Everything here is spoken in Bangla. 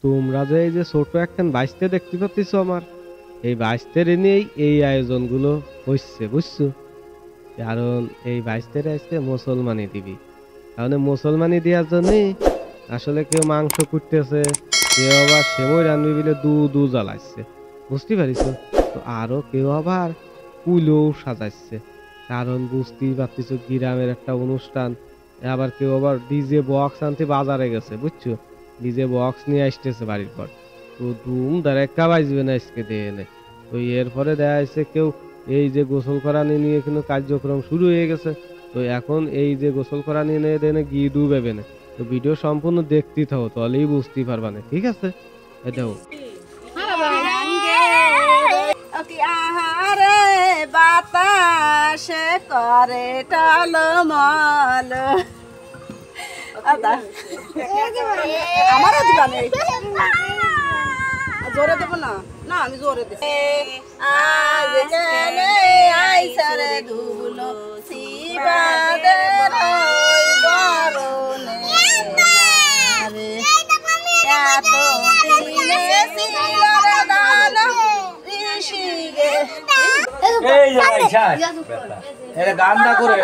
তোমরা যে এই যে ছোট একখান বাইশতে দেখতে পাচ্ছ আমার, এই বাইশতের নিয়েই এই আয়োজনগুলো হচ্ছে, বুঝছো? কারণ এই বাইশতের আজকে মুসলমানি দিবি, তাহলে মুসলমানি দেওয়ার জন্য আসলে কেউ মাংস কুটতেছে, কেউ আবার সেমই রান্নবি বলে দু জ্বালাচ্ছে, বুঝতে পারিস? তো আরো কেউ আবার কুলো সাজাচ্ছে, কারণ বুঝতেই পারতেছ গ্রামের একটা অনুষ্ঠান। আবার কেউ আবার ডিজে বক্স আনতে বাজারে গেছে, বুঝছো? ডিজে বক্স নিয়ে আসতেছে বাড়ির পর, তো ধুম ধারাক্কা বাজবে না আজকে দিয়ে এনে। তো এরপরে দেখা যাচ্ছে কেউ এই যে গোসল করা নিয়ে কিন্তু কার্যক্রম শুরু হয়ে গেছে। তো এখন এই যে গোসল করা নিয়ে দেনে গিয়ে ডুবেবে না। তো ভিডিও সম্পূর্ণ দেখতেই থাকো, তাহলেই বুঝতেই পারবা না, ঠিক আছে? দেখো আহারে বাতাসে করে টলমল, আমারও দিবা নেই, জোরে দেবো না, না আমি জোরে দেব। আজ গেলে আইসারে ধুলো শিবাদের বরণে রে, এত দিনে শিলার দান ঋষিগে। এই যে গানটা করে